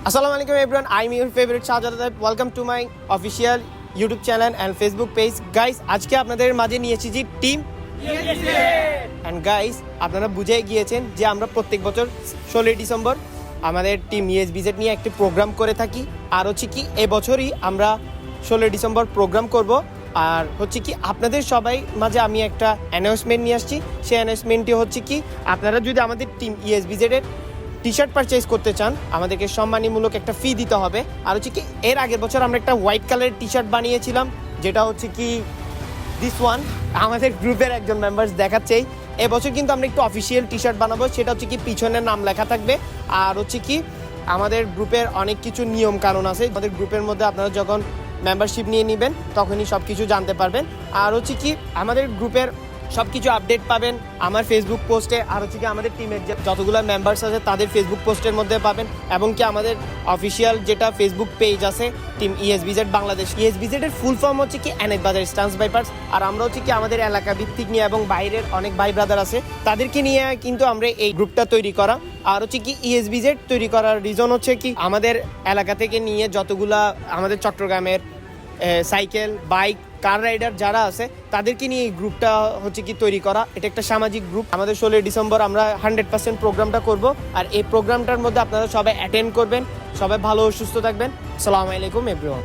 Assalamu alaikum everyone, I'm your favorite Shahjad. Welcome to my official YouTube channel and Facebook page. Guys, আজকে আপনাদের মাঝে নিয়ে এসেছি team and guys, আপনারা বুঝেই গিয়েছেন যে আমরা প্রত্যেক বছর 16 ডিসেম্বর আমাদের টিম ESBZ নিয়ে একটি প্রোগ্রাম করে থাকি। আর হচ্ছে কি এবছরই আমরা 16 ডিসেম্বর প্রোগ্রাম করব। আর হচ্ছে কি আপনাদের সবাই মাঝে আমি একটা অ্যানাউন্সমেন্ট নিয়ে আসছি। সেই অ্যানাউন্সমেন্টটি হচ্ছে কি আপনারা যদি আমাদের টিম ESBZ এর টি শার্ট পারচেজ করতে চান আমাদেরকে সম্মানীমূলক একটা ফি দিতে হবে। আর হচ্ছে কি এর আগের বছর আমরা একটা হোয়াইট কালারের টি শার্ট বানিয়েছিলাম, যেটা হচ্ছে কি দিস ওয়ান আমাদের গ্রুপের একজন মেম্বার্স দেখাচ্ছেই। এবছর কিন্তু আমরা একটু অফিসিয়াল টি শার্ট বানাবো, সেটা হচ্ছে কি পিছনের নাম লেখা থাকবে। আর হচ্ছে কি আমাদের গ্রুপের অনেক কিছু নিয়ম কানুন আছে, আমাদের গ্রুপের মধ্যে আপনারা যখন মেম্বারশিপ নিয়ে নেবেন তখনই সব কিছু জানতে পারবেন। আর হচ্ছে কি আমাদের গ্রুপের সব কিছু আপডেট পাবেন আমার ফেসবুক পোস্টে, আর হচ্ছে কি আমাদের টিমের যতগুলো মেম্বার্স আছে তাদের ফেসবুক পোস্টের মধ্যে পাবেন, এবং কি আমাদের অফিসিয়াল যেটা ফেসবুক পেজ আছে টিম ESBZ বাংলাদেশ। ESBZ এর ফুল ফর্ম হচ্ছে কি এনএস বাজার স্টান্স বাইপার্স। আর আমরা হচ্ছে কি আমাদের এলাকা ভিত্তিক নিয়ে এবং বাইরের অনেক ভাই ব্রাদার আছে তাদেরকে নিয়ে কিন্তু আমরা এই গ্রুপটা তৈরি করা। আর হচ্ছে কি ESBZ তৈরি করার রিজন হচ্ছে কি আমাদের এলাকা থেকে নিয়ে যতগুলা আমাদের চট্টগ্রামের সাইকেল বাইক কার রাইডার যারা আছে তাদেরকে নিয়ে এই গ্রুপটা হচ্ছে কি তৈরি করা। এটা একটা সামাজিক গ্রুপ। আমাদের 16 ডিসেম্বর আমরা 100% প্রোগ্রামটা করব। আর এই প্রোগ্রামটার মধ্যে আপনারা সবাই অ্যাটেন্ড করবেন। সবাই ভালো ও সুস্থ থাকবেন। আসসালামু আলাইকুম এভরিওয়ান।